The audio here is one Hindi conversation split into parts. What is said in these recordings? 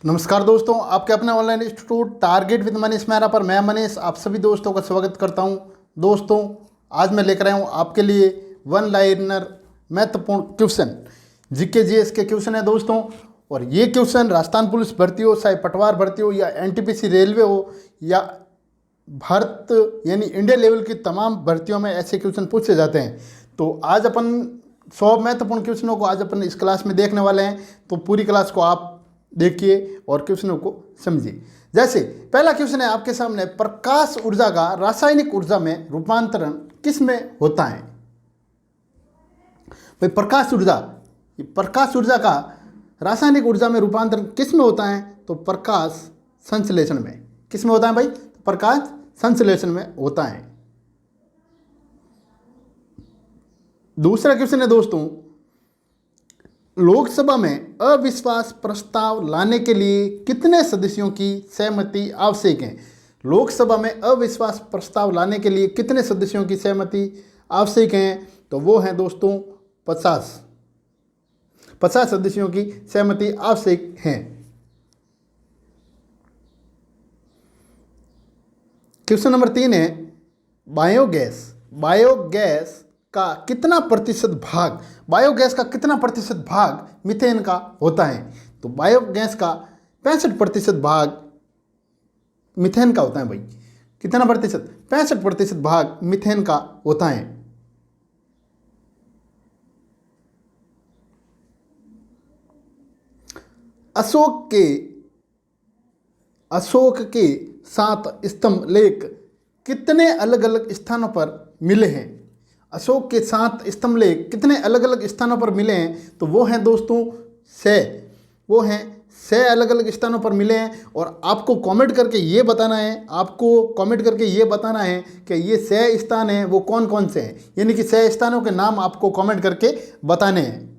नमस्कार दोस्तों, आपके अपने online institute target with Manish Mehra पर मैं मनीष आप सभी दोस्तों का स्वागत करता हूं। दोस्तों, आज मैं लेकर आया हूं आपके लिए वन लाइनर महत्वपूर्ण क्वेश्चन जीके जीएस के क्वेश्चन है दोस्तों। और ये क्वेश्चन राजस्थान पुलिस भर्ती हो, चाहे पटवार भर्ती हो या एनटीपीसी रेलवे हो या भारत यानी इंडिया लेवल की तमाम भर्तियों में ऐसे क्वेश्चन पूछे जाते हैं। तो आज अपन 100 महत्वपूर्ण क्वेश्चनों को आज अपन इस क्लास में देखने वाले हैं। तो पूरी क्लास को आप देखिए और क्वेश्चनों को समझिए। जैसे पहला क्वेश्चन है आपके सामने, प्रकाश ऊर्जा का रासायनिक ऊर्जा में रूपांतरण किस में होता है? भाई प्रकाश ऊर्जा का रासायनिक ऊर्जा में रूपांतरण किस में होता है? तो प्रकाश संश्लेषण में। किस में होता है भाई? प्रकाश संश्लेषण में होता है। दूसरा क्वेश्चन है दोस्तों, लोकसभा में अविश्वास प्रस्ताव लाने के लिए कितने सदस्यों की सहमति आवश्यक है? लोकसभा में अविश्वास प्रस्ताव लाने के लिए कितने सदस्यों की सहमति आवश्यक है? तो वो है दोस्तों 50 सदस्यों की सहमति आवश्यक है। क्वेश्चन नंबर 3 है, बायोगैस का कितना प्रतिशत भाग मीथेन का होता है? तो बायोगैस का 65% भाग मीथेन का होता है भाई। कितना प्रतिशत? 65% भाग मीथेन का होता है। अशोक के 7 स्तंभ लेख कितने अलग अलग स्थानों पर मिले हैं? अशोक के 7 स्तंभ लेख कितने अलग अलग स्थानों पर मिले हैं? तो वो हैं दोस्तों 6 अलग अलग स्थानों पर मिले हैं। और आपको कमेंट करके ये बताना है कि ये 6 स्थान हैं वो कौन कौन से हैं, यानी कि 6 स्थानों के नाम आपको कमेंट करके बताने हैं।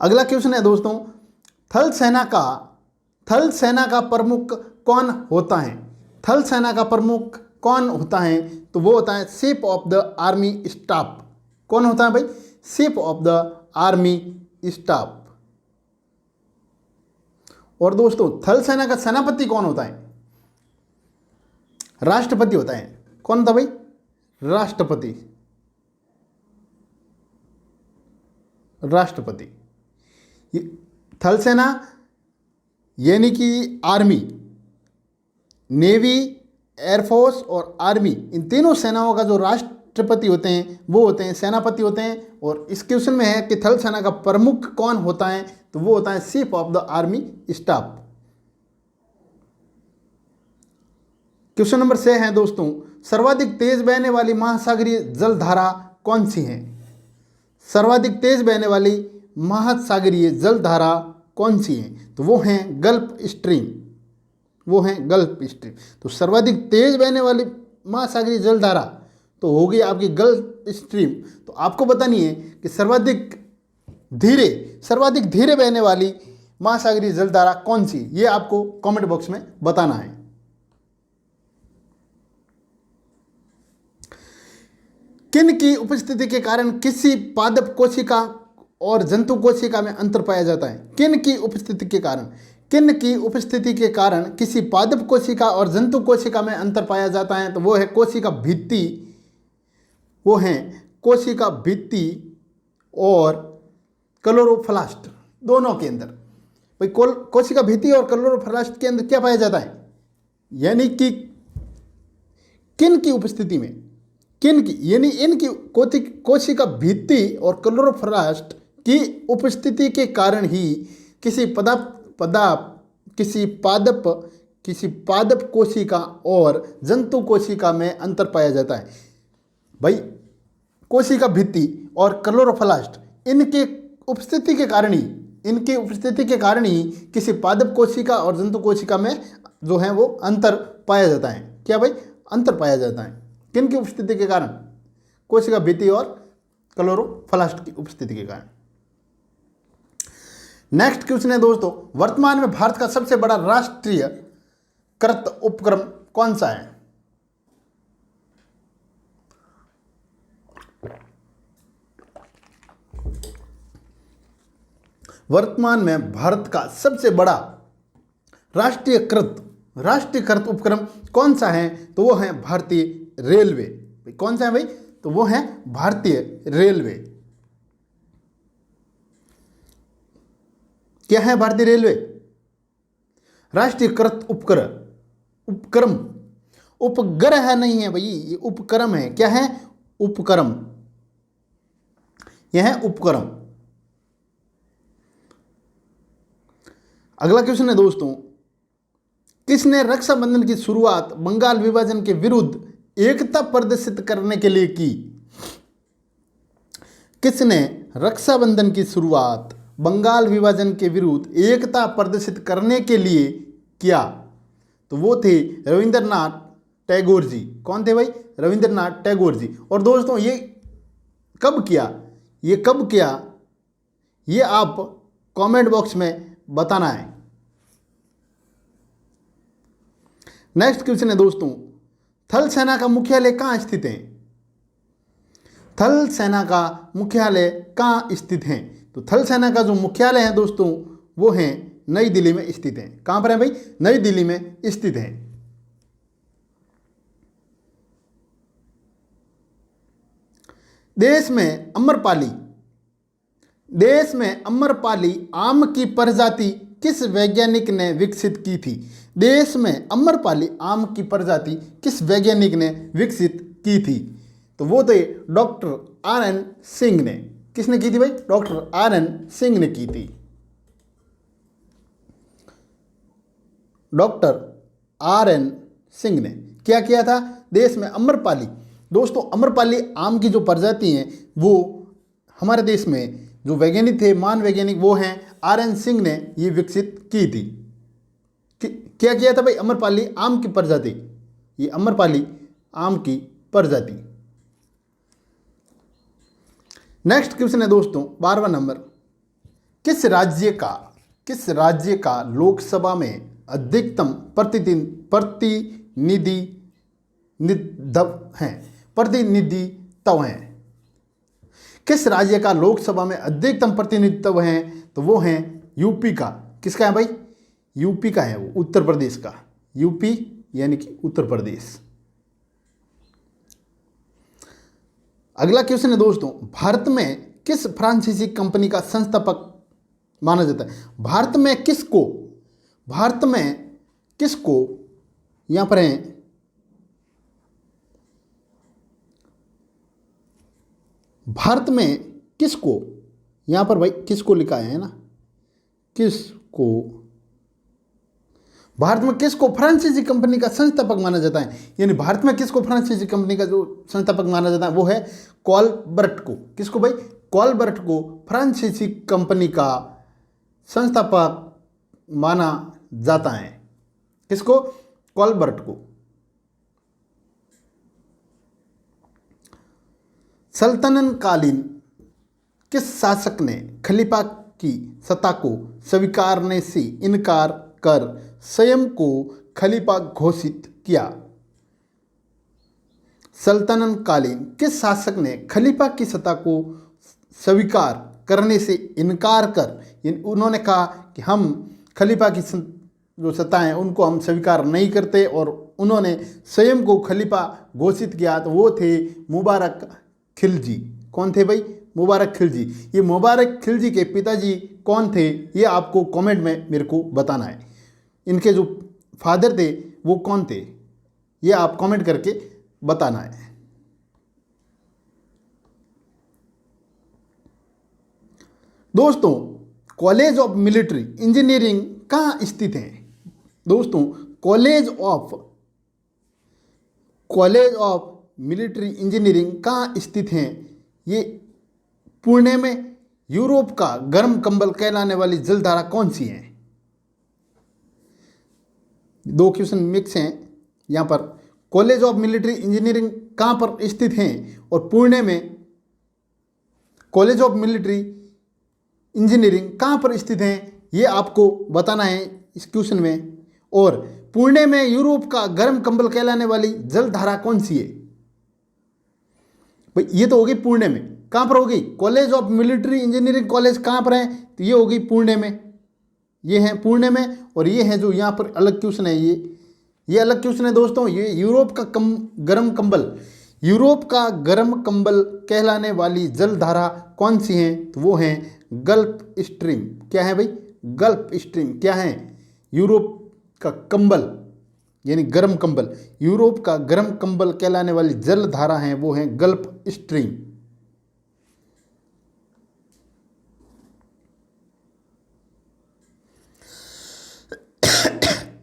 अगला क्वेश्चन है दोस्तों, थल सेना का प्रमुख कौन होता है? थल सेना का प्रमुख कौन होता है? तो वो होता है chief of the army staff. कौन होता है भाई? Chief of the army staff. और दोस्तों, थल सेना का सेनापति कौन होता है? राष्ट्रपति होता है। कौन होता भाई? राष्ट्रपति। थल सेना यानी कि आर्मी, नेवी, एयरफोर्स और आर्मी, इन तीनों सेनाओं का जो राष्ट्रपति होते हैं वो होते हैं सेनापति होते हैं। और इस क्वेश्चन में है कि थल सेना का प्रमुख कौन होता है? तो वो होता है chief of the army staff. Question number 6 है दोस्तों, सर्वाधिक तेज बहने वाली महासागरीय जलधारा कौन सी है? सर्वाधिक तेज बहने वाली महासागरीय जलधारा कौन सी है? तो वो हैं गल्फ स्ट्रीम। तो सर्वाधिक तेज बहने वाली महासागरीय जलधारा तो होगी आपकी गल्फ स्ट्रीम। तो आपको बतानी है कि सर्वाधिक धीरे बहने वाली महासागरीय जलधारा कौन सी, ये आपको कमेंट बॉक्स में बताना है। किन की उपस्थिति के कारण किसी पादप कोशिका और जंतु कोशिका में अंतर पाया जाता है? किन की उपस्थिति के कारण किसी पादप कोशिका और जंतु कोशिका में अंतर पाया जाता है? तो वो है कोशिका भित्ति और क्लोरोप्लास्ट दोनों के अंदर। भाई कोशिका भित्ति और क्लोरोप्लास्ट के अंदर क्या पाया जाता है? यानी कि किन की उपस्थिति में, इनकी कोशिका भित्ति और क्लोरोप्लास्ट की उपस्थिति के कारण ही किसी पादप कोशिका और जंतु कोशिका में अंतर पाया जाता है। भाई कोशिका भित्ति और क्लोरोप्लास्ट इनके उपस्थिति के कारण ही किसी पादप कोशिका और जंतु कोशिका में जो है वो अंतर पाया जाता है। क्या भाई? अंतर पाया जाता है किन की उपस्थिति के कारण? कोशिका भित्ति और क्लोरोप्लास्ट की उपस्थिति के कारण। नेक्स्ट क्वेश्चन है दोस्तों, वर्तमान में भारत का सबसे बड़ा राष्ट्रीय कृत उपक्रम कौन सा है? वर्तमान में भारत का सबसे बड़ा राष्ट्रीयकृत उपक्रम कौन सा है? तो वो है भारतीय रेलवे। कौन सा है भाई? तो वो है भारतीय रेलवे। क्या है भारतीय रेलवे? राष्ट्रीयकृत उपक्रम। उपग्रह नहीं है भाई, ये उपक्रम है। क्या है? उपक्रम। यह है उपक्रम। अगला क्वेश्चन है दोस्तों, किसने रक्षाबंधन की शुरुआत बंगाल विभाजन के विरुद्ध एकता प्रदर्शित करने के लिए की? किसने रक्षाबंधन की शुरुआत बंगाल विभाजन के विरुद्ध एकता प्रदर्शित करने के लिए किया? तो वो थे रविंद्रनाथ टैगोर जी। कौन थे भाई? रविंद्रनाथ टैगोर जी। और दोस्तों ये कब किया? ये आप कमेंट बॉक्स में बताना है। नेक्स्ट क्वेश्चन है दोस्तों, थल सेना का मुख्यालय कहाँ स्थित है? थल सेना का मुख्यालय कहाँ स्थित है? तो थल सेना का जो मुख्यालय है दोस्तों वो है नई दिल्ली में स्थित है। कहाँ पर है भाई? नई दिल्ली में स्थित है। देश में अम्रपाली आम की प्रजाति किस वैज्ञानिक ने विकसित की थी? देश में अम्रपाली आम की प्रजाति किस वैज्ञानिक ने विकसित की थी? तो वो थे डॉक्टर RN सिंह ने। किसने की थी भाई? डॉक्टर RN सिंह ने की थी। डॉक्टर RN सिंह ने क्या किया था? देश में अम्रपाली। दोस्तों अम्रपाली आम की जो प्रजाति हैं वो हमारे देश में जो वैज्ञानिक थे, महान वैज्ञानिक, वो हैं RN सिंह ने ये विकसित की थी। क्या किया था भाई? अम्रपाली आम की प्रजाति। ये अम्रपाली आम की प्रजाति। नेक्स्ट क्वेश्चन है दोस्तों 12वां नंबर, किस राज्य का लोकसभा में अधिकतम प्रतिनिधित्व है? किस राज्य का लोकसभा में अधिकतम प्रतिनिधित्व है? तो वो है यूपी का। किसका है भाई? यूपी का है वो, उत्तर प्रदेश का। यूपी यानी कि उत्तर प्रदेश। अगला क्वेश्चन है दोस्तों, भारत में किस फ्रांसीसी कंपनी का संस्थापक माना जाता है? भारत में किसको यहां पर है, भारत में किसको, यहां पर भाई किसको लिखा है ना, किसको, भारत में किसको फ्रांसीसी कंपनी का संस्थापक माना जाता है? यानी भारत में किसको फ्रांसीसी कंपनी का जो संस्थापक माना जाता है वो है कॉलबर्ट को। किसको भाई? कॉलबर्ट को फ्रांसीसी कंपनी का संस्थापक माना जाता है। किसको? कॉलबर्ट को। सल्तनतकालीन किस शासक ने खलीफा की सत्ता को स्वीकारने से इनकार कर स्वयं को खलीफा घोषित किया? सल्तनतकालीन किस शासक ने खलीफा की सत्ता को स्वीकार करने से इनकार कर, उन्होंने कहा कि हम खलीफा की जो सत्ता है उनको हम स्वीकार नहीं करते, और उन्होंने स्वयं को खलीफा घोषित किया? तो वो थे मुबारक खिलजी। कौन थे भाई? मुबारक खिलजी। ये मुबारक खिलजी के पिताजी कौन थे ये आपको कमेंट में मेरे को बताना है। इनके जो फादर थे वो कौन थे ये आप कमेंट करके बताना है। दोस्तों कॉलेज ऑफ मिलिट्री इंजीनियरिंग कहाँ स्थित है? दोस्तों कॉलेज ऑफ मिलिट्री इंजीनियरिंग कहाँ स्थित हैं? ये पुणे में। यूरोप का गर्म कंबल कहलाने वाली जलधारा कौन सी है? दो क्वेश्चन मिक्स हैं यहाँ पर। कॉलेज ऑफ मिलिट्री इंजीनियरिंग कहाँ पर स्थित हैं और पुणे में कॉलेज ऑफ मिलिट्री इंजीनियरिंग कहाँ पर स्थित हैं ये आपको बताना है इस क्वेश्चन में। और पुणे में यूरोप का गर्म कंबल कहलाने वाली जलधारा कौन सी है? भाई ये तो होगी पुणे में। कहाँ पर होगी? College of military engineering college कहाँ पर है? तो ये होगी पुणे में, ये है पुणे में। और ये है जो यहाँ पर अलग क्वेश्चन है, ये अलग क्वेश्चन है दोस्तों। ये यूरोप का गर्म कंबल, यूरोप का गर्म कंबल कहलाने वाली जलधारा कौन सी है? तो वो है गल्फ स्ट्रीम। क्या है भाई? Gulf stream. क्या है? यूरोप का कंबल यानी गर्म कंबल, यूरोप का गर्म कंबल कहलाने वाली जलधारा है वो है गल्फ स्ट्रीम।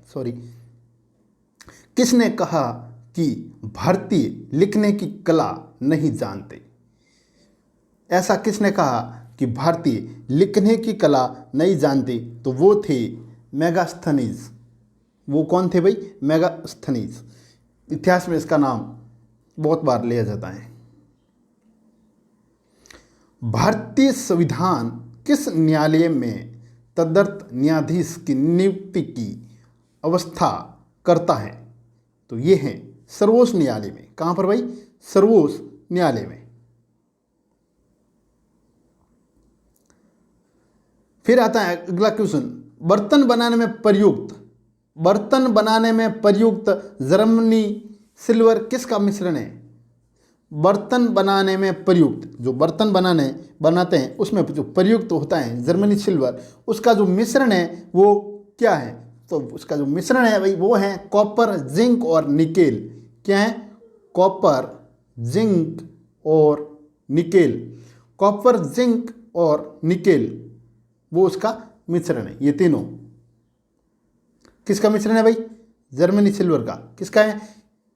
सॉरी। किसने कहा कि भारतीय लिखने की कला नहीं जानते? ऐसा किसने कहा कि भारतीय लिखने की कला नहीं जानते? तो वो थे मेगास्थनीज। वो कौन थे भाई? मेगास्थनीज। इतिहास में इसका नाम बहुत बार लिया जाता है। भारतीय संविधान किस न्यायालय में तदर्थ न्यायाधीश की नियुक्ति की अवस्था करता है? तो ये है सर्वोच्च न्यायालय में। कहाँ पर भाई? सर्वोच्च न्यायालय में। फिर आता है अगला क्वेश्चन, बर्तन बनाने में प्रयुक्त जर्मनी सिल्वर किसका मिश्रण है? बर्तन बनाने में प्रयुक्त, जो बर्तन बनाते हैं उसमें जो प्रयुक्त होता है जर्मनी सिल्वर, उसका जो मिश्रण है वो क्या है? तो उसका जो मिश्रण है भाई वो है कॉपर, जिंक और निकेल। क्या है? कॉपर, जिंक और निकेल। कॉपर, जिंक और निकेल वो उसका मिश्रण है। ये तीनों किसका मिश्रण है भाई? जर्मनी सिल्वर का। किसका है?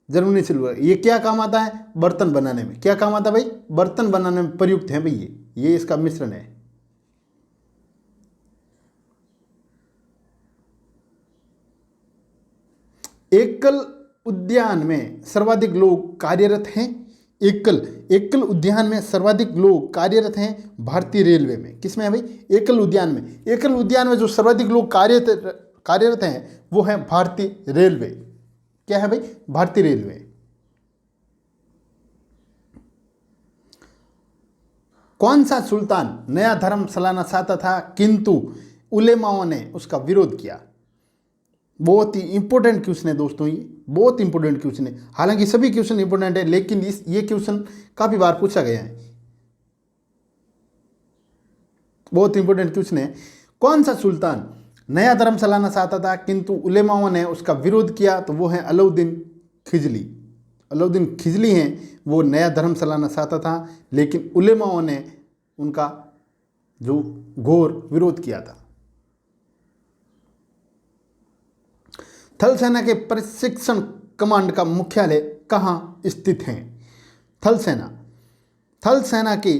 Germany silver. ये क्या काम आता है? बर्तन बनाने में। क्या काम आता है भाई? बर्तन बनाने में प्रयुक्त है भाई ये इसका मिश्रण है। एकल उद्यान में सर्वाधिक लोग कार्यरत हैं। एकल उद्यान में सर्वाधिक लोग कार्यरत हैं भारतीय रेलवे में। किसमें है भाई? एकल उद्यान में। एकल उद्यान में जो सर्वाधिक लोग कार्यरत हैं वो है भारतीय रेलवे। क्या है भाई? भारतीय रेलवे। कौन सा सुल्तान नया धर्म चलाना चाहता था किंतु उलेमाओं ने उसका विरोध किया? बहुत ही इंपॉर्टेंट क्वेश्चन है दोस्तों, ये बहुत इंपॉर्टेंट क्वेश्चन है। हालांकि सभी क्वेश्चन इंपॉर्टेंट है लेकिन ये क्वेश्चन काफी बार पूछा गया है। बहुत इंपॉर्टेंट क्वेश्चन है। कौन सा सुल्तान नया धर्म चलाना चाहता था किंतु उलेमाओं ने उसका विरोध किया? तो वो है अलाउद्दीन खिजली। अलाउद्दीन खिजली हैं, वो नया धर्म चलाना चाहता था लेकिन उलेमाओं ने उनका जो घोर विरोध किया था। थल सेना के प्रशिक्षण कमांड का मुख्यालय कहाँ स्थित है? थल सेना के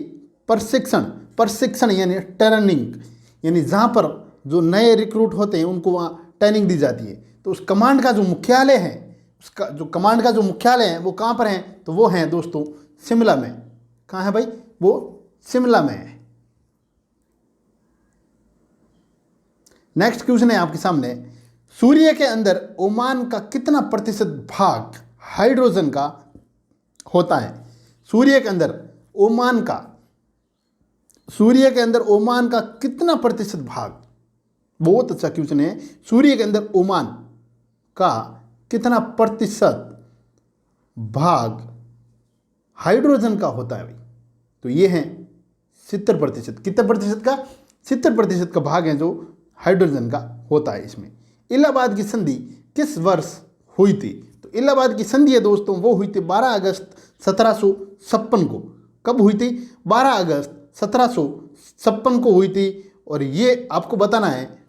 प्रशिक्षण यानी ट्रेनिंग, यानी जहाँ पर जो नए रिक्रूट होते हैं उनको वहाँ ट्रेनिंग दी जाती है। तो उस कमांड का जो मुख्यालय है, उसका जो कमांड का जो मुख्यालय है वो कहाँ पर है? तो वो है दोस्तों शिमला में। कहाँ है भाई? वो शिमला में है। नेक्स्ट क्वेश्चन है आपके सामने, सूर्य के अंदर ओमान का कितना प्रतिशत भाग हाइड्रोजन का होता है? सूर्य के अंदर ओमान का कितना प्रतिशत भाग? बहुत अच्छा क्वेश्चन है। सूर्य के अंदर ओमान का कितना प्रतिशत भाग हाइड्रोजन का होता है भाई? तो ये है 70%। कितने प्रतिशत का? 70% का भाग है जो हाइड्रोजन का होता है इसमें। इलाहाबाद की संधि किस वर्ष हुई थी? तो इलाहाबाद की संधि है दोस्तों वो हुई थी 12 अगस्त 1756 को। कब हुई थी? 12 अगस्त 1756 को हुई थी। और ये आपको बताना है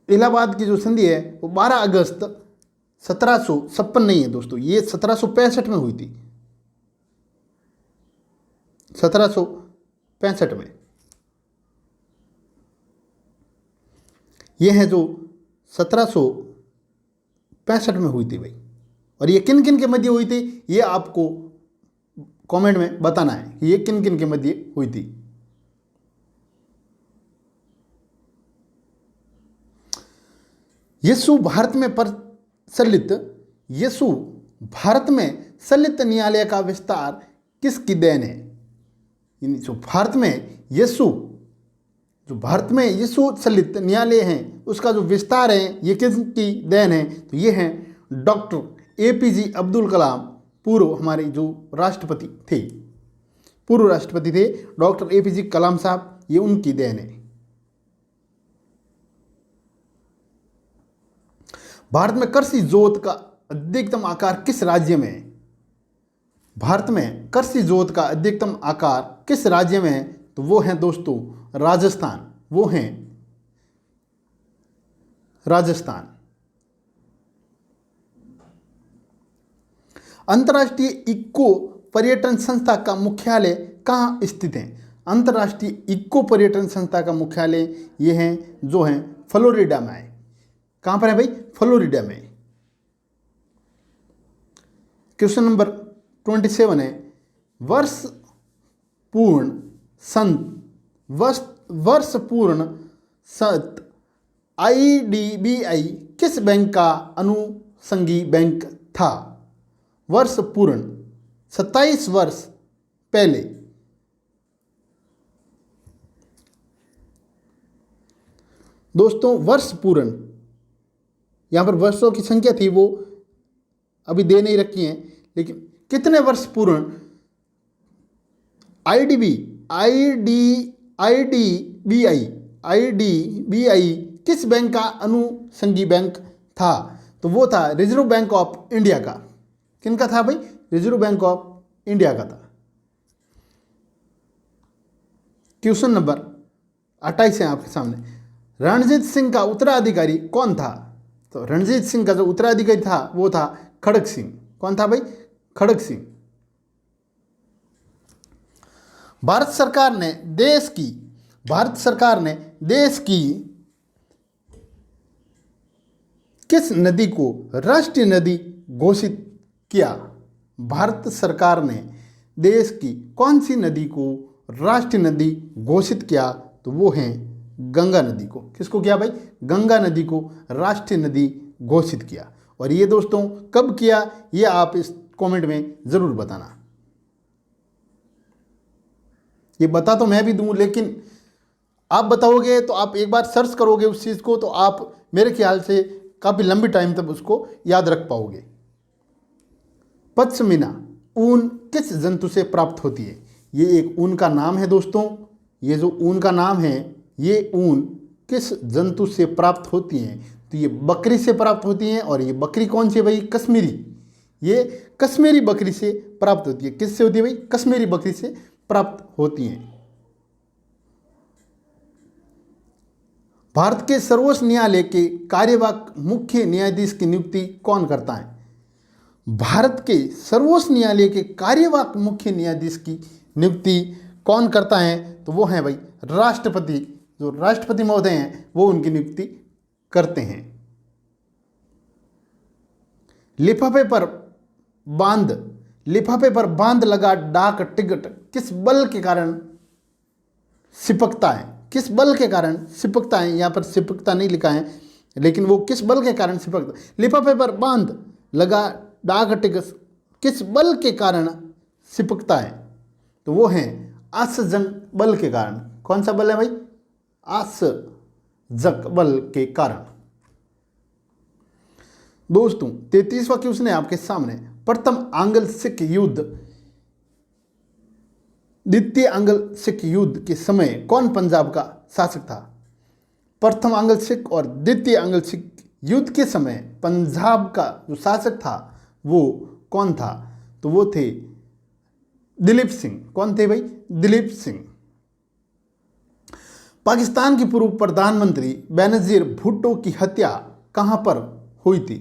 इलाहाबाद की जो संधि है वो 12 अगस्त 1756 नहीं है दोस्तों, ये 1765 में हुई थी। 1765 में ये है जो 1765 में हुई थी भाई। और ये किन किन के मध्य हुई थी ये आपको कमेंट में बताना है कि ये किन किन के मध्य हुई थी। यीशु भारत में सलित न्यायालय का विस्तार किसकी देन है? यानी जो भारत में यीशु चलित न्यायालय हैं उसका जो विस्तार है ये किसकी देन है? तो ये हैं डॉक्टर एपीजे अब्दुल कलाम, पूर्व हमारे जो राष्ट्रपति थे, डॉक्टर एपीजे कलाम साहब, ये उनकी देन है। भारत में कृषि जोत का अधिकतम आकार किस राज्य में है? भारत में कृषि जोत का अधिकतम आकार किस राज्य में है? तो वो है दोस्तों राजस्थान, वो हैं राजस्थान। अंतर्राष्ट्रीय इको पर्यटन संस्था का मुख्यालय कहाँ स्थित है? अंतर्राष्ट्रीय इको पर्यटन संस्था का मुख्यालय ये है जो है फ्लोरिडा में है। कहाँ पर है भाई? फ्लोरिडा में। क्वेश्चन नंबर 27 है, वर्ष पूर्ण सत आईडीबीआई किस बैंक का अनुषंगी बैंक था? वर्ष पूर्ण 27 वर्ष पहले। दोस्तों वर्ष पूर्ण, यहाँ पर वर्षों की संख्या थी वो अभी दे नहीं रखी है, लेकिन कितने वर्ष पूर्ण आईडीबीआई किस बैंक का अनुषंगी बैंक था? तो वो था रिजर्व बैंक ऑफ इंडिया का। किनका था भाई? रिजर्व बैंक ऑफ इंडिया का था। क्वेश्चन नंबर 28 है आपके सामने, रणजीत सिंह का उत्तराधिकारी कौन था? तो रणजीत सिंह का जो उत्तराधिकारी था वो था खड़ग सिंह। कौन था भाई? खड़ग सिंह। भारत सरकार ने देश की किस नदी को राष्ट्रीय नदी घोषित किया? भारत सरकार ने देश की कौन सी नदी को राष्ट्रीय नदी घोषित किया? तो वो है गंगा नदी को। किसको किया भाई? गंगा नदी को राष्ट्रीय नदी घोषित किया। और ये दोस्तों कब किया ये आप इस कमेंट में ज़रूर बताना। ये बता तो मैं भी दूं, लेकिन आप बताओगे तो आप एक बार सर्च करोगे उस चीज़ को तो आप मेरे ख्याल से काफ़ी लंबी टाइम तक उसको याद रख पाओगे। पश्मीना ऊन किस जंतु से प्राप्त होती है? ये एक ऊन का नाम है दोस्तों। ये जो ऊन का नाम है ये ऊन किस जंतु से प्राप्त होती हैं? तो ये बकरी से प्राप्त होती हैं। और ये बकरी कौन सी है भाई? कश्मीरी। ये कश्मीरी बकरी से प्राप्त होती है। किससे होती है भाई? कश्मीरी बकरी से प्राप्त होती हैं। भारत के सर्वोच्च न्यायालय के कार्यवाहक मुख्य न्यायाधीश की नियुक्ति कौन करता है? भारत के सर्वोच्च न्यायालय के कार्यवाहक मुख्य न्यायाधीश की नियुक्ति कौन करता है? तो वो है भाई राष्ट्रपति। जो राष्ट्रपति महोदय हैं वो उनकी नियुक्ति करते हैं। लिफाफे पर बांध लगा डाक टिकट किस बल के कारण सिपकता है? किस बल के कारण सिपकता है? यहाँ पर सिपकता नहीं लिखा है, लेकिन वो किस बल के कारण सिपकता है। लिफाफे पर बांध लगा डाक टिकट किस बल के कारण सिपकता है? तो वो है आसजंग बल के कारण। कौन सा बल है भाई? आसजंग बल के कारण। दोस्तों 33वां क्वेश्चन है आपके सामने, प्रथम आंग्ल सिख युद्ध द्वितीय आंग्ल सिख युद्ध के समय कौन पंजाब का शासक था? प्रथम आंग्ल सिख और द्वितीय आंग्ल सिख युद्ध के समय पंजाब का जो शासक था वो कौन था? तो वो थे दिलीप सिंह। कौन थे भाई? दिलीप सिंह। पाकिस्तान के पूर्व प्रधानमंत्री बेनजीर भुट्टो की हत्या कहाँ पर हुई थी?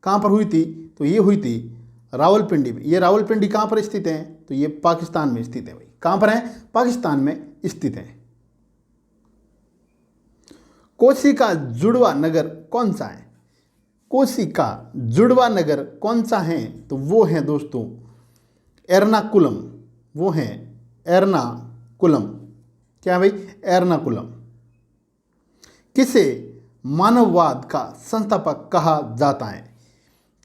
कहाँ पर हुई थी? तो ये हुई थी रावलपिंडी में। ये रावलपिंडी कहाँ पर स्थित है? तो ये पाकिस्तान में स्थित है भाई। कहाँ पर है? पाकिस्तान में स्थित है। कोसी का जुड़वा नगर कौन सा है? कोसी का जुड़वा नगर कौन सा है? तो वो है दोस्तों एर्नाकुलम। वो है एर्नाकुलम। क्या भाई? एर्नाकुलम। किसे मानववाद का संस्थापक कहा जाता है?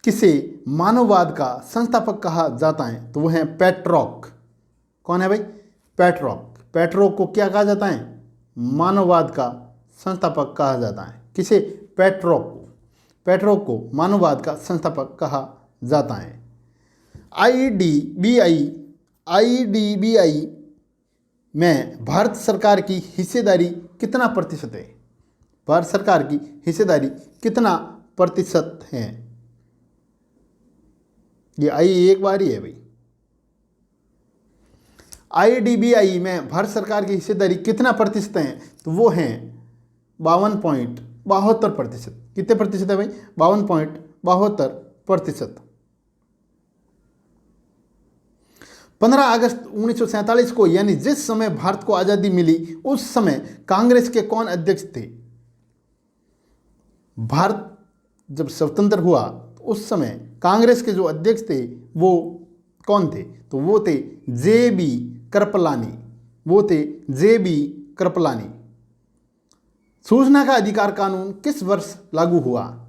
किसे मानववाद का संस्थापक कहा जाता है? तो वो है पेट्रोक। कौन है भाई? पेट्रोक। पेट्रोक को क्या कहा जाता है? मानववाद का संस्थापक कहा जाता है। किसे? पेट्रोक को। पेट्रोक को मानववाद का संस्थापक कहा जाता है। आईडीबीआई में भारत सरकार की हिस्सेदारी कितना प्रतिशत है? भारत सरकार की हिस्सेदारी कितना प्रतिशत है? ये आई एक बार ही है भाई। आईडीबीआई में भारत सरकार की हिस्सेदारी कितना प्रतिशत है? तो वो है 52.72%। कितने प्रतिशत है भाई? 52.72%। 15 अगस्त 1947 को, यानी जिस समय भारत को आजादी मिली, उस समय कांग्रेस के कौन अध्यक्ष थे? भारत जब स्वतंत्र हुआ तो उस समय कांग्रेस के जो अध्यक्ष थे वो कौन थे? तो वो थे जे.बी. कृपलानी। वो थे जे.बी. कृपलानी। सूचना का अधिकार कानून किस वर्ष लागू हुआ?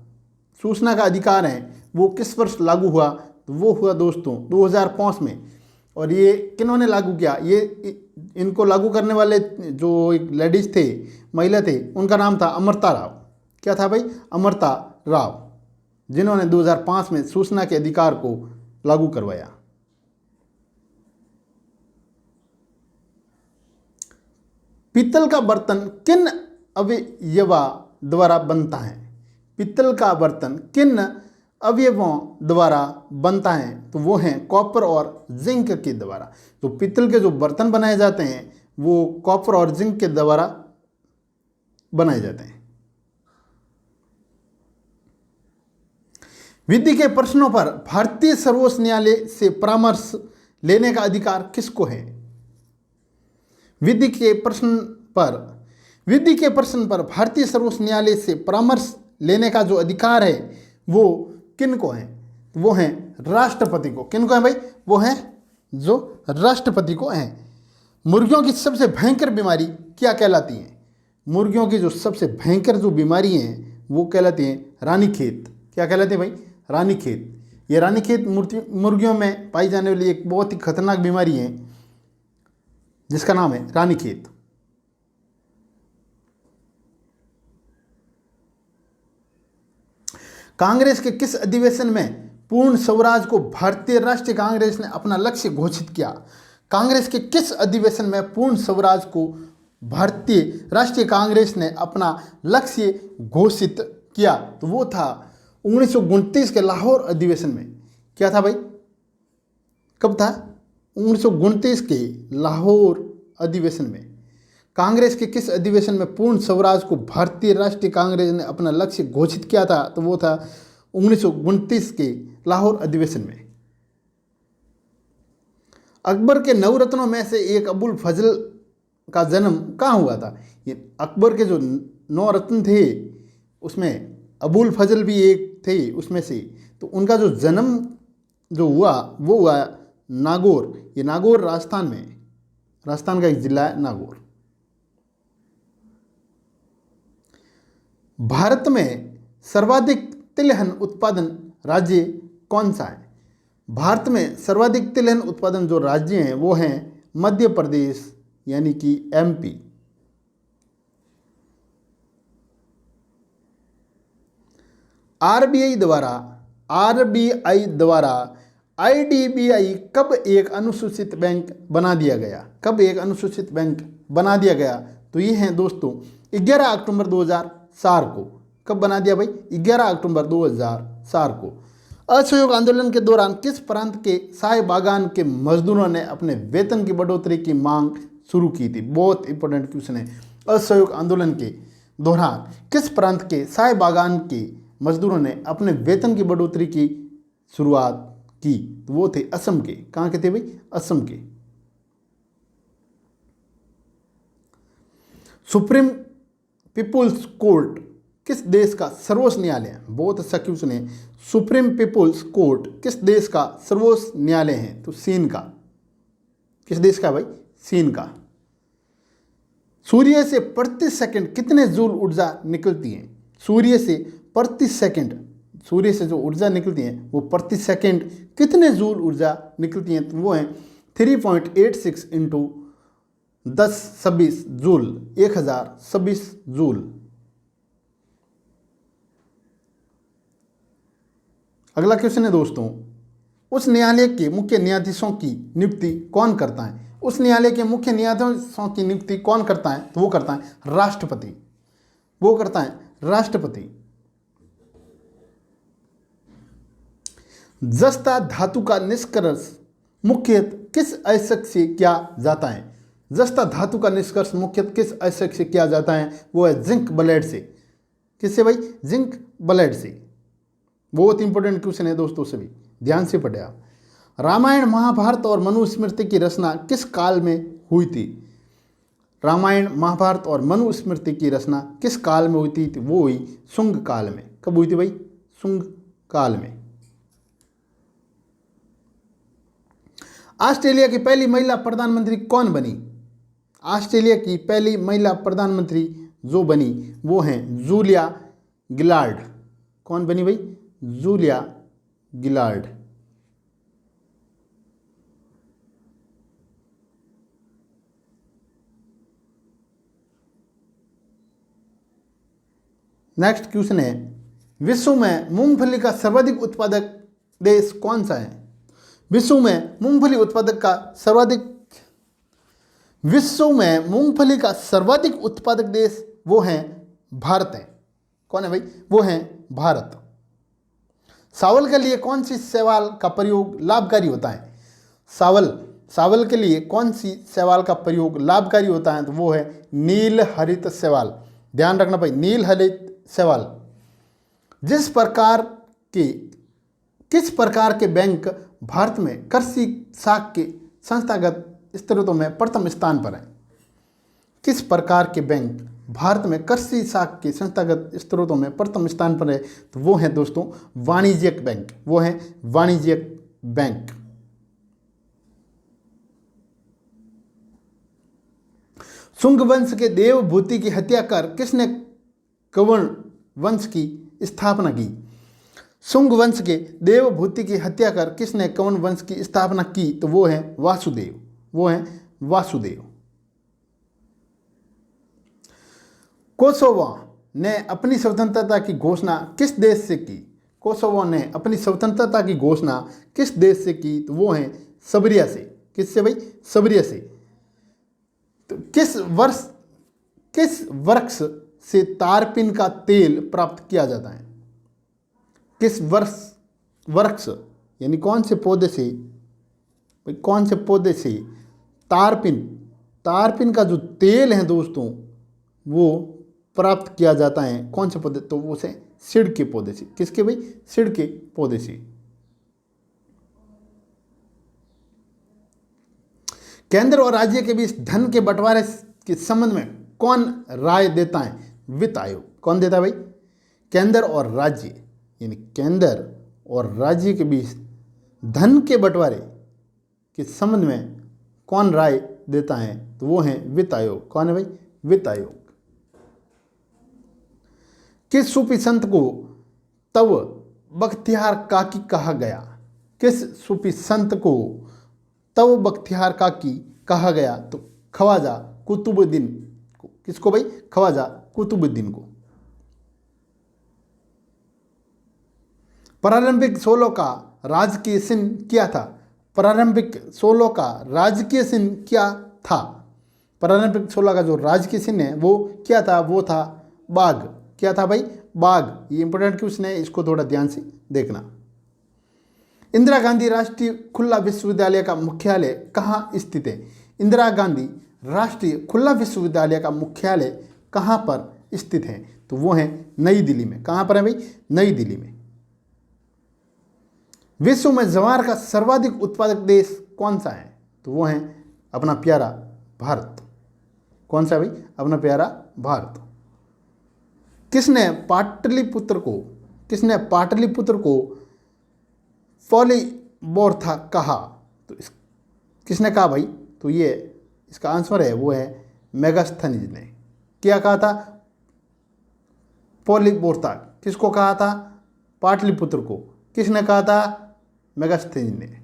सूचना का अधिकार है वो किस वर्ष लागू हुआ? तो वो हुआ दोस्तों 2005 में। और ये किन्होंने लागू किया? ये इनको लागू करने वाले जो एक लेडीज थे, महिला थे, उनका नाम था अमृता राव। क्या था भाई? अमृता राव, जिन्होंने 2005 में सूचना के अधिकार को लागू करवाया। पीतल का बर्तन किन अवयवों द्वारा बनता है? पीतल का बर्तन किन अवयवों द्वारा बनता है? तो वो हैं कॉपर और जिंक के द्वारा। तो पीतल के जो बर्तन बनाए जाते हैं वो कॉपर और जिंक के द्वारा बनाए जाते हैं। विधि के प्रश्नों पर भारतीय सर्वोच्च न्यायालय से परामर्श लेने का अधिकार किसको है? विधि के प्रश्न पर भारतीय सर्वोच्च न्यायालय से परामर्श लेने का जो अधिकार है वो किनको है? वो हैं राष्ट्रपति को। किनको है भाई? वो हैं जो राष्ट्रपति को है। मुर्गियों की सबसे भयंकर बीमारी क्या कहलाती है? मुर्गियों की जो सबसे भयंकर जो बीमारी है वो कहलाती है रानीखेत। क्या कहलाती है भाई? रानीखेत। ये रानीखेत मुर्गियों में पाई जाने वाली एक बहुत ही खतरनाक बीमारी है जिसका नाम है रानीखेत। कांग्रेस के किस अधिवेशन में पूर्ण स्वराज को भारतीय राष्ट्रीय कांग्रेस ने अपना लक्ष्य घोषित किया? कांग्रेस के किस अधिवेशन में पूर्ण स्वराज को भारतीय राष्ट्रीय कांग्रेस ने अपना लक्ष्य घोषित किया? तो वो था 1929 के लाहौर अधिवेशन में। क्या था भाई? कब था? 1929 के लाहौर अधिवेशन में। कांग्रेस के किस अधिवेशन में पूर्ण स्वराज को भारतीय राष्ट्रीय कांग्रेस ने अपना लक्ष्य घोषित किया था? तो वो था 1929 के लाहौर अधिवेशन में। अकबर के 9 रत्नों में से एक अबुल फजल का जन्म कहाँ हुआ था? ये अकबर के जो 9 रत्न थे उसमें अबुल फजल भी एक थे उसमें से। तो उनका जो जन्म जो हुआ वो हुआ नागौर। ये नागौर राजस्थान में, राजस्थान का एक जिला है नागौर। भारत में सर्वाधिक तिलहन उत्पादन राज्य कौन सा है? भारत में सर्वाधिक तिलहन उत्पादन जो राज्य हैं वो हैं मध्य प्रदेश, यानी कि एमपी। आरबीआई द्वारा आईडीबीआई कब एक अनुसूचित बैंक बना दिया गया? कब एक अनुसूचित बैंक बना दिया गया? तो ये हैं दोस्तों 11 अक्टूबर 2004 को। कब बना दिया भाई? 11 अक्टूबर 2004 को। असहयोग आंदोलन के दौरान किस प्रांत के चाय बागान के मजदूरों ने अपने वेतन की बढ़ोतरी की मांग शुरू की थी? बहुत इंपॉर्टेंट क्वेश्चन है। असहयोग आंदोलन के दौरान किस प्रांत के चाय बागान के मजदूरों ने अपने वेतन की बढ़ोतरी की शुरुआत की? तो वो थे असम के। कहाँ के थे भाई? असम के। सुप्रीम पीपुल्स कोर्ट किस देश का सर्वोच्च न्यायालय है? बहुत अच्छा क्वेश्चन है। सुप्रीम पीपुल्स कोर्ट किस देश का सर्वोच्च न्यायालय है? तो चीन का। किस देश का भाई? चीन का। सूर्य से प्रति सेकंड कितने जूल ऊर्जा निकलती है? सूर्य से प्रति सेकंड सूर्य से जो ऊर्जा निकलती है वो प्रति सेकंड कितने जूल ऊर्जा निकलती हैं, तो वो है 3.86 इंटू 1026 जूल, 1026 जूल। अगला क्वेश्चन है दोस्तों, उस न्यायालय के मुख्य न्यायाधीशों की नियुक्ति कौन करता है? उस न्यायालय के मुख्य न्यायाधीशों की नियुक्ति कौन करता है? तो वो करता है राष्ट्रपति, वो करता है राष्ट्रपति। जस्ता धातु का निष्कर्ष मुख्यतः किस अयस्क से किया जाता है? जस्ता धातु का निष्कर्ष मुख्यतः किस अयस्क से किया जाता है? वो है जिंक ब्लेड से। किससे भाई? जिंक ब्लेड से। बहुत इंपॉर्टेंट क्वेश्चन है दोस्तों, सभी ध्यान से पढ़े आप। रामायण, महाभारत और मनुस्मृति की रचना किस काल में हुई थी? रामायण, महाभारत और मनुस्मृति की रचना किस काल में हुई थी? तो वो हुई शुंग काल में। कब हुई थी भाई? शुंग काल में। ऑस्ट्रेलिया की पहली महिला प्रधानमंत्री कौन बनी? ऑस्ट्रेलिया की पहली महिला प्रधानमंत्री जो बनी वो हैं जूलिया गिलार्ड। कौन बनी भाई? Julia Gillard. नेक्स्ट क्वेश्चन है, विश्व में मूंगफली का सर्वाधिक उत्पादक देश कौन सा है? विश्व में मूंगफली उत्पादक का सर्वाधिक विश्व में मूंगफली का सर्वाधिक उत्पादक देश वो है भारत है। कौन है भाई? वो है भारत। चावल के लिए कौन सी शैवाल का प्रयोग लाभकारी होता है? चावल के लिए कौन सी शैवाल का प्रयोग लाभकारी होता है? तो वो है नील हरित शैवाल। ध्यान रखना भाई, नील हरित शैवाल। किस प्रकार के बैंक भारत में कृषि साख के संस्थागत स्रोतों में प्रथम स्थान पर है? किस प्रकार के बैंक भारत में कृषि साख के संस्थागत स्रोतों में प्रथम स्थान पर है? तो वो है दोस्तों वाणिज्यिक बैंक। वो है वाणिज्यिक बैंक। शुंग वंश के देवभूति की हत्या कर किसने कौन वंश की स्थापना की? शुंग वंश के देवभूति की हत्या कर किसने कौन वंश की स्थापना की? तो वो है वासुदेव। वो है वासुदेव। कोसोवो ने अपनी स्वतंत्रता की घोषणा किस देश से की? कोसोवो ने अपनी स्वतंत्रता की घोषणा किस देश से की? तो वो है सर्बिया से। किससे भाई? सर्बिया से। तो किस वृक्ष से तारपीन का तेल प्राप्त किया जाता है? किस वृक्ष यानी कौन से पौधे से, कौन से पौधे से तारपीन का जो तेल है दोस्तों वो प्राप्त किया जाता है? कौन से पौधे? तो वो से सिड़ के पौधे से। किसके भाई? सिड़ के पौधे से। केंद्र और राज्य के बीच धन के बंटवारे के संबंध में कौन राय देता है? वित्त आयोग। कौन देता है भाई? केंद्र और राज्य, यानी केंद्र और राज्य के बीच धन के बंटवारे के संबंध में कौन राय देता है? तो वो है वित्त आयोग। कौन है भाई? वित्त आयोग। किस सूफी संत को तब बख्तियार काकी कहा गया? किस सूफी संत को तब बख्तियार काकी कहा गया? तो ख्वाजा कुतुबुद्दीन को। किसको भाई? ख्वाजा कुतुबुद्दीन को। प्रारंभिक 16 का राजकीय चिन्ह क्या था? प्रारंभिक 16 का राजकीय चिन्ह क्या था? प्रारंभिक 16 का जो राजकीय चिन्ह है वो क्या था? वो था बाघ। क्या था भाई? बाघ। ये इंपॉर्टेंट क्वेश्चन है, इसको थोड़ा ध्यान से देखना। इंदिरा गांधी राष्ट्रीय खुला विश्वविद्यालय का मुख्यालय कहाँ स्थित है? इंदिरा गांधी राष्ट्रीय खुला विश्वविद्यालय का मुख्यालय कहाँ पर स्थित है? तो वो है नई दिल्ली में। कहाँ पर है भाई? नई दिल्ली में। विश्व में ज्वार का सर्वाधिक उत्पादक देश कौन सा है? तो वो है अपना प्यारा भारत। कौन सा भाई? अपना प्यारा भारत। किसने पाटलिपुत्र को पॉलीबोरथा कहा? तो किसने कहा भाई? तो ये इसका आंसर है वो है मेगास्थनीज ने। क्या कहा था? पॉलीबोरथा। किसको कहा था? पाटलिपुत्र को किसने कहा था? मेगास्थनीज ने।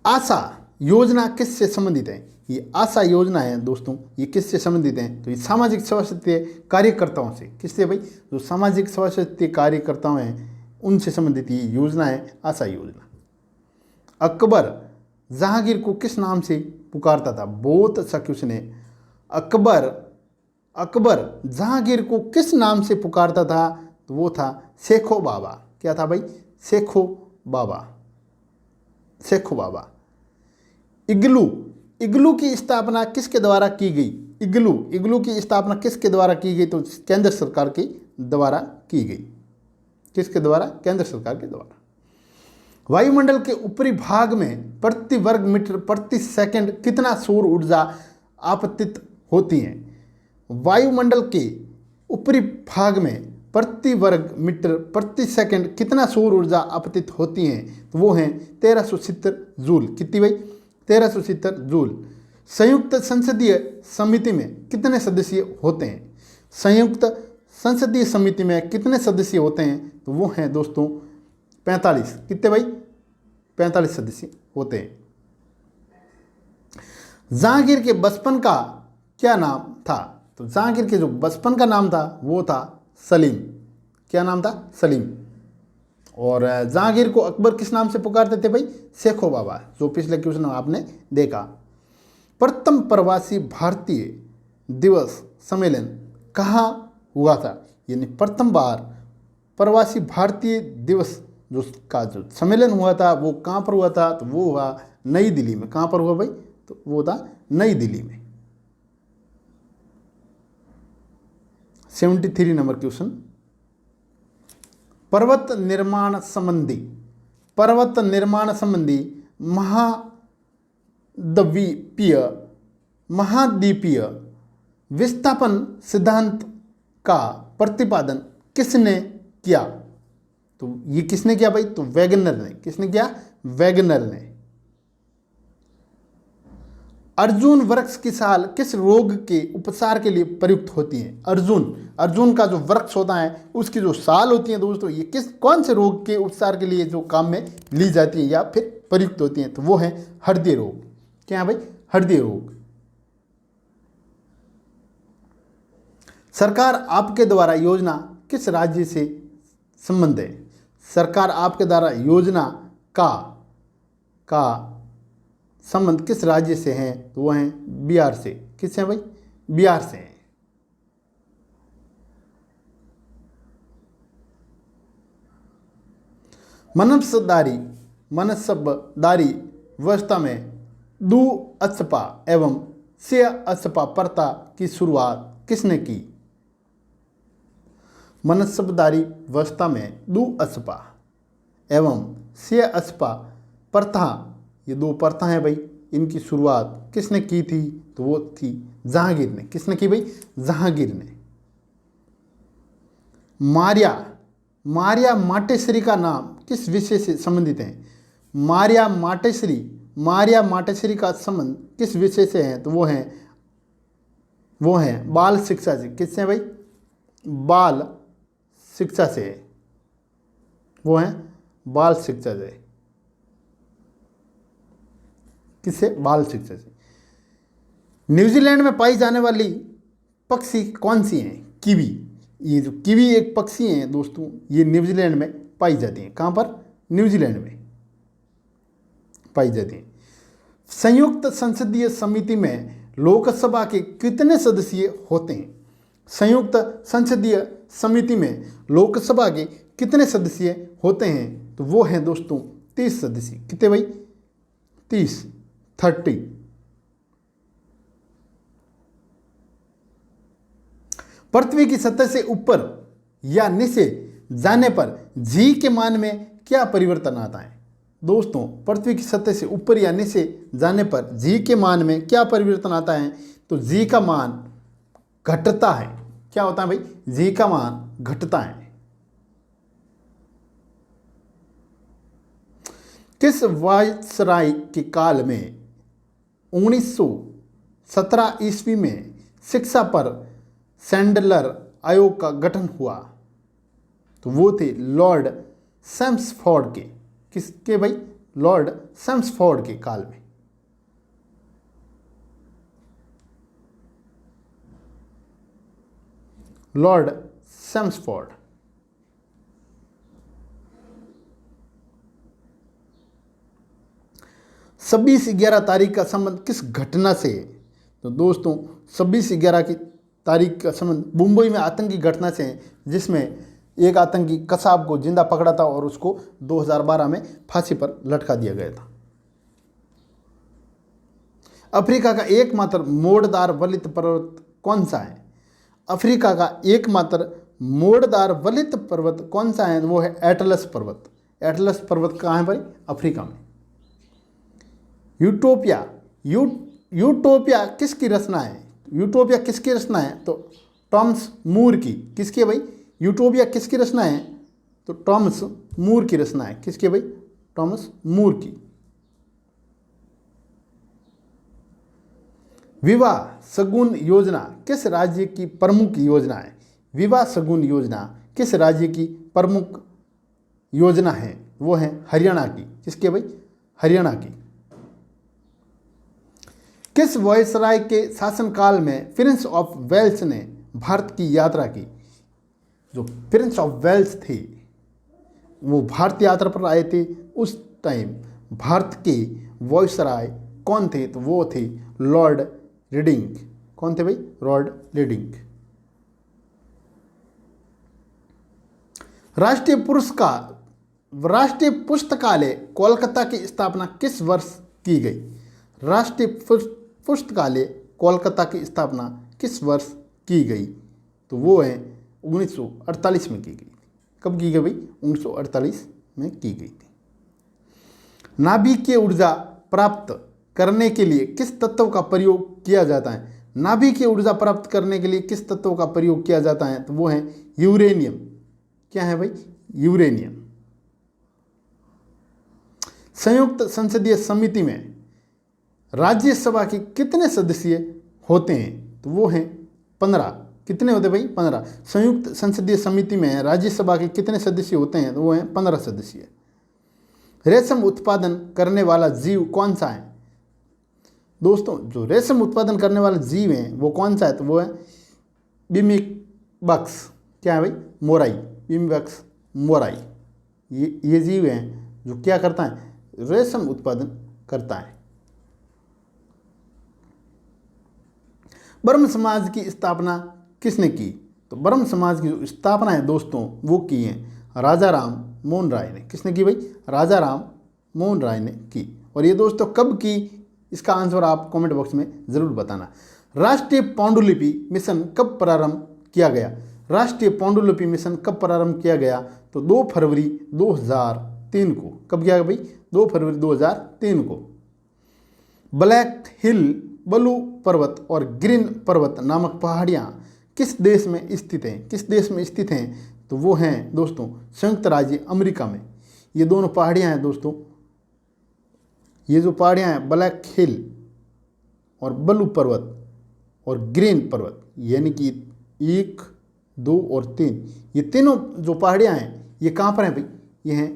आशा योजना किससे संबंधित है? ये आशा योजना है दोस्तों, ये किससे संबंधित है? तो ये सामाजिक स्वास्थ्य कार्यकर्ताओं से। किससे भाई? जो सामाजिक स्वास्थ्य कार्यकर्ताओं हैं उनसे संबंधित ये योजना है आशा योजना। अकबर जहांगीर को किस नाम से पुकारता था? बहुत अच्छा क्वेश्चन है। अकबर जहांगीर को किस नाम से पुकारता था? तो वो था शेखो बाबा। क्या था भाई? शेखो बाबा। शेखो बाबा। इग्लू की स्थापना किसके द्वारा की गई? इग्लू की स्थापना किसके द्वारा की गई? तो केंद्र सरकार के द्वारा की गई। किसके द्वारा? केंद्र सरकार के द्वारा। वायुमंडल के ऊपरी भाग में प्रति वर्ग मीटर प्रति सेकंड कितना सौर ऊर्जा आपतित होती है? वायुमंडल के ऊपरी भाग में प्रति वर्ग मीटर प्रति सेकंड कितना सौर ऊर्जा आपतित होती है? तो वो है 1370 जूल। कितनी भाई? 1370 जूल। संयुक्त संसदीय समिति में कितने सदस्य होते हैं? संयुक्त संसदीय समिति में कितने सदस्य होते हैं? तो वो हैं दोस्तों 45। कितने भाई? 45 सदस्य होते हैं। जहांगीर के बचपन का क्या नाम था? तो जहांगीर के जो बचपन का नाम था वो था सलीम। क्या नाम था? सलीम। और जहांगीर को अकबर किस नाम से पुकारते थे भाई? शेखो बाबा, जो पिछले क्वेश्चन में आपने देखा। प्रथम प्रवासी भारतीय दिवस सम्मेलन कहाँ हुआ था? यानी प्रथम बार प्रवासी भारतीय दिवस जो सम्मेलन हुआ था वो कहाँ पर हुआ था? तो वो हुआ नई दिल्ली में। कहाँ पर हुआ भाई? तो वो था नई दिल्ली में। 73 नंबर क्वेश्चन। पर्वत निर्माण संबंधी महाद्वीपीय विस्थापन सिद्धांत का प्रतिपादन किसने किया? तो ये किसने किया भाई? तो वैगनर ने। किसने किया? वैगनर ने। अर्जुन वृक्ष की साल किस रोग के उपचार के लिए प्रयुक्त होती है? अर्जुन का जो वृक्ष होता है उसकी जो साल होती है दोस्तों, ये कौन से रोग के उपचार के लिए जो काम में ली जाती है या फिर प्रयुक्त होती है? तो वो है हृदय रोग। क्या है भाई? हृदय रोग। सरकार आपके द्वारा योजना किस राज्य से संबंध है? सरकार आपके द्वारा योजना का संबंध किस राज्य से है? तो वो है बिहार से। किससे है भाई? बिहार से है। मनसबदारी व्यवस्था में दू अछपा एवं से अछपा प्रथा की शुरुआत किसने की? मनसबदारी व्यवस्था में दू अछपा एवं से अछपा प्रथा, ये दो प्रथा हैं भाई, इनकी शुरुआत किसने की थी? तो वो थी जहांगीर ने। किसने की भाई? जहांगीर ने। मारिया माटेश्वरी का नाम किस विषय से संबंधित है? मारिया माटेश्वरी का संबंध किस विषय से है? तो वो है बाल शिक्षा से। किससे है भाई? बाल शिक्षा से है। वो है बाल शिक्षा से। किससे? बाल शिक्षा से। न्यूजीलैंड में पाई जाने वाली पक्षी कौन सी हैं? कीवी। ये जो कीवी एक पक्षी हैं दोस्तों, ये न्यूजीलैंड में पाई जाती हैं। कहाँ पर? न्यूजीलैंड में पाई जाती हैं। संयुक्त संसदीय समिति में लोकसभा के कितने सदस्य होते हैं? संयुक्त संसदीय समिति में लोकसभा के कितने सदस्य होते हैं? तो वो हैं दोस्तों 30 सदस्य। कितने भाई? 30। पृथ्वी की सतह से ऊपर या नीचे जाने पर जी के मान में क्या परिवर्तन आता है? दोस्तों पृथ्वी की सतह से ऊपर या नीचे जाने पर जी के मान में क्या परिवर्तन आता है? तो जी का मान घटता है। क्या होता है भाई? जी का मान घटता है। किस वायसराय के काल में 1917 ईस्वी में शिक्षा पर सैंडलर आयोग का गठन हुआ? तो वो थे लॉर्ड चैम्सफोर्ड के। किसके भाई? लॉर्ड चैम्सफोर्ड के काल में। Lord Chelmsford. छब्बीस 11 तारीख का संबंध किस घटना से है? तो दोस्तों 26/11 की तारीख का संबंध मुंबई में आतंकी घटना से है, जिसमें एक आतंकी कसाब को जिंदा पकड़ा था और उसको 2012 में फांसी पर लटका दिया गया था। अफ्रीका का एकमात्र मोड़दार वलित पर्वत कौन सा है? अफ्रीका का एकमात्र मोड़दार वलित पर्वत कौन सा है? वो है एटलस पर्वत। एटलस पर्वत कहाँ है भाई? अफ्रीका में। यूटोपिया। यूटोपिया किसकी रचना है? यूटोपिया किसकी रचना है? तो टॉमस मूर की। किसकी भाई? यूटोपिया किसकी रचना है? तो टॉमस मूर की रचना है। किसकी भाई? टॉमस मूर की। विवाह शगुन योजना किस राज्य की प्रमुख योजना है? विवाह शगुन योजना किस राज्य की प्रमुख योजना है? वो है हरियाणा की। किसकी भाई? हरियाणा की। किस वायसराय के शासनकाल में प्रिंस ऑफ वेल्स ने भारत की यात्रा की? जो प्रिंस ऑफ वेल्स थे वो भारत यात्रा पर आए थे। उस टाइम भारत के वायसराय कौन थे? तो वो थे लॉर्ड रीडिंग। कौन थे भाई? Lord reading. राष्ट्रीय पुस्तकालय कोलकाता की स्थापना किस वर्ष की गई? राष्ट्रीय पुस्तकालय कोलकाता की स्थापना किस वर्ष की गई? तो वो है 1948 में की गई। कब की गई भाई? 1948 में की गई थी। नाभिकीय ऊर्जा प्राप्त करने के लिए किस तत्व का प्रयोग किया जाता है? नाभिकीय ऊर्जा प्राप्त करने के लिए किस तत्व का प्रयोग किया जाता है? तो वो है यूरेनियम। क्या है भाई? यूरेनियम। संयुक्त संसदीय समिति में राज्यसभा के कितने सदस्य होते हैं? तो वो हैं 15। कितने होते भाई? 15। संयुक्त संसदीय समिति में राज्यसभा के कितने सदस्य होते हैं? तो वो हैं 15 सदस्य। रेशम उत्पादन करने वाला जीव कौन सा है? दोस्तों जो रेशम उत्पादन करने वाला जीव है वो कौन सा है? तो वो है बिम्बक्स। क्या है भाई? मोराई। बिम्बक्स मोराई। ये जीव है जो क्या करता है? रेशम उत्पादन करता है। ब्रह्म समाज की स्थापना किसने की? तो ब्रह्म समाज की जो स्थापना है दोस्तों वो की है राजा राम मोहन राय ने। किसने की भाई? राजा राम मोहन राय ने की। और ये दोस्तों कब की? इसका आंसर आप कमेंट बॉक्स में ज़रूर बताना। राष्ट्रीय पांडुलिपि मिशन कब प्रारंभ किया गया? राष्ट्रीय पांडुलिपि मिशन कब प्रारंभ किया गया? तो 2 फरवरी 2003 को। कब किया गया भाई? 2 फरवरी 2003 को। ब्लैक हिल, ब्लू पर्वत और ग्रीन पर्वत नामक पहाड़ियाँ किस देश में स्थित हैं? किस देश में स्थित हैं? तो वो हैं दोस्तों संयुक्त राज्य अमेरिका में। ये दोनों पहाड़ियाँ हैं दोस्तों। ये जो पहाड़ियाँ हैं ब्लैक हिल और ब्लू पर्वत और ग्रीन पर्वत, यानी कि 1, 2 और 3, ये तीनों जो पहाड़ियाँ हैं ये कहाँ पर हैं भाई? ये हैं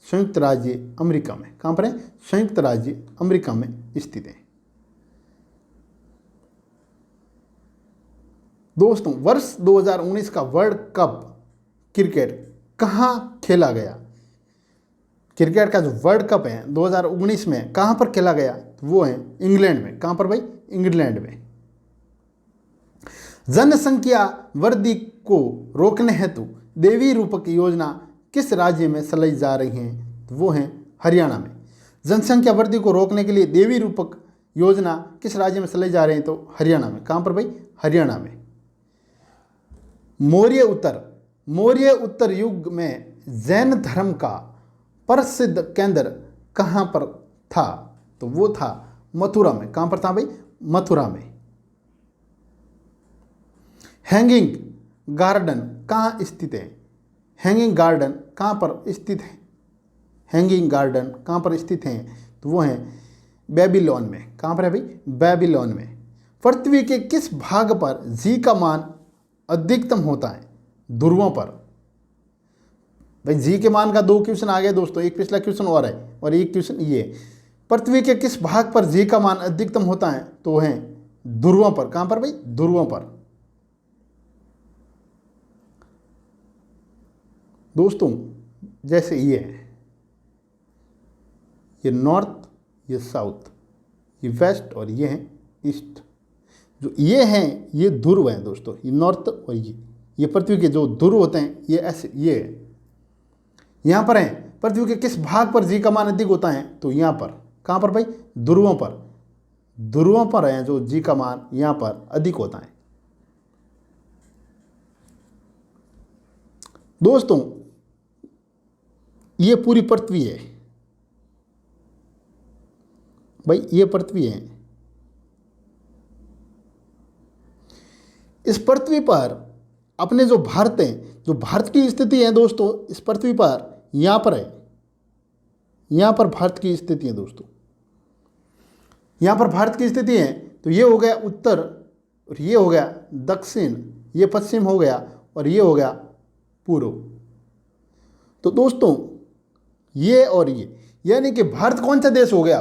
संयुक्त राज्य अमेरिका में। कहाँ पर हैं? संयुक्त राज्य अमेरिका में स्थित हैं। दोस्तों वर्ष 2019 का वर्ल्ड कप क्रिकेट कहाँ खेला गया? क्रिकेट का जो वर्ल्ड कप है 2019 में कहाँ पर खेला गया? तो वो है इंग्लैंड में। कहाँ पर भाई? इंग्लैंड में। जनसंख्या वृद्धि को रोकने हेतु देवी रूपक योजना किस राज्य में चलाई जा रही है? तो वो है हरियाणा में। जनसंख्या वृद्धि को रोकने के लिए देवी रूपक योजना किस राज्य में चलाई जा रही है? तो हरियाणा में। कहाँ पर भाई? हरियाणा में। मौर्य उत्तर युग में जैन धर्म का प्रसिद्ध केंद्र कहाँ पर था? तो वो था मथुरा में। कहाँ पर था भाई? मथुरा में। हैंगिंग गार्डन कहाँ स्थित है? हैंगिंग गार्डन कहाँ पर स्थित है? हैंगिंग गार्डन कहाँ पर स्थित हैं? तो वो हैं बेबीलोन में। कहाँ पर है भाई? बेबीलोन में। पृथ्वी के किस भाग पर जी का मान अधिकतम होता है? ध्रुवों पर। भाई जी के मान का 2 क्वेश्चन आ गया दोस्तों, एक पिछला क्वेश्चन और है और एक क्वेश्चन ये। पृथ्वी के किस भाग पर जी का मान अधिकतम होता है? तो है ध्रुवों पर। कहां पर भाई? ध्रुवों पर। दोस्तों जैसे ये है, ये नॉर्थ, ये साउथ, ये वेस्ट और ये है ईस्ट। जो ये हैं ये ध्रुव हैं दोस्तों, ये नॉर्थ और ये पृथ्वी के जो ध्रुव होते हैं ये ऐसे ये है। यहाँ पर हैं पृथ्वी के किस भाग पर जी का मान अधिक होता है? तो यहाँ पर। कहाँ पर भाई? ध्रुवों पर। ध्रुवों पर है जो जी का मान यहाँ पर अधिक होता है। दोस्तों ये पूरी पृथ्वी है भाई, ये पृथ्वी है। इस पृथ्वी पर अपने जो भारत है, जो भारत की स्थिति है दोस्तों, इस पृथ्वी पर यहाँ पर है, यहाँ पर भारत की स्थिति है दोस्तों। यहाँ पर भारत की स्थिति है तो ये हो गया उत्तर और ये हो गया दक्षिण, ये पश्चिम हो गया और ये हो गया पूर्व। तो दोस्तों ये और ये, यानी कि भारत कौन सा देश हो गया?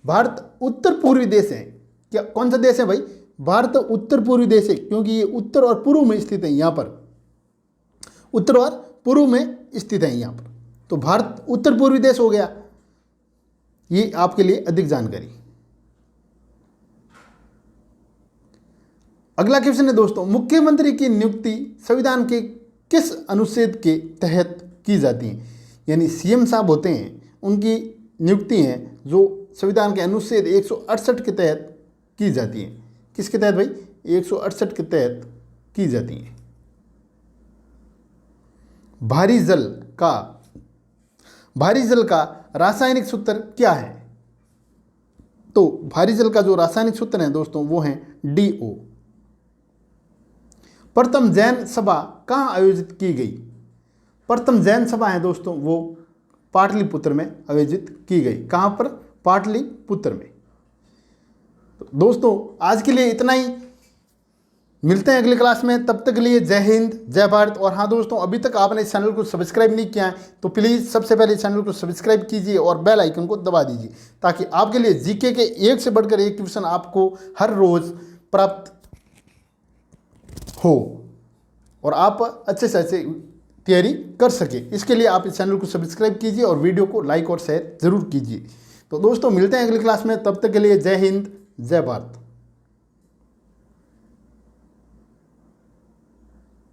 भारत उत्तर पूर्वी देश है। क्या कौन सा देश है भाई? भारत उत्तर पूर्वी देश है, क्योंकि ये उत्तर और पूर्व में स्थित है। यहाँ पर उत्तर और पूर्व में स्थित है यहाँ पर, तो भारत उत्तर पूर्वी देश हो गया। ये आपके लिए अधिक जानकारी। अगला क्वेश्चन है दोस्तों, मुख्यमंत्री की नियुक्ति संविधान के किस अनुच्छेद के तहत की जाती है? यानी सीएम साहब होते हैं, उनकी नियुक्ति है जो संविधान के अनुच्छेद 168 के तहत की जाती है। किसके तहत भाई? 168 के तहत की जाती है। भारी जल का रासायनिक सूत्र क्या है? तो भारी जल का जो रासायनिक सूत्र है दोस्तों वो है DO। प्रथम जैन सभा कहाँ आयोजित की गई? प्रथम जैन सभा है दोस्तों वो पाटलिपुत्र में आयोजित की गई। कहाँ पर? पाटलिपुत्र में। तो दोस्तों आज के लिए इतना ही, मिलते हैं अगली क्लास में। तब तक के लिए जय हिंद, जय भारत। और हाँ दोस्तों, अभी तक आपने इस चैनल को सब्सक्राइब नहीं किया है तो प्लीज़ सबसे पहले चैनल को सब्सक्राइब कीजिए और बेल आइकन को दबा दीजिए, ताकि आपके लिए जीके के एक से बढ़कर एक क्वेश्चन आपको हर रोज़ प्राप्त हो और आप अच्छे से अच्छे तैयारी कर सके। इसके लिए आप इस चैनल को सब्सक्राइब कीजिए और वीडियो को लाइक और शेयर ज़रूर कीजिए। तो दोस्तों मिलते हैं अगली क्लास में, तब तक के लिए जय हिंद, जय भारत।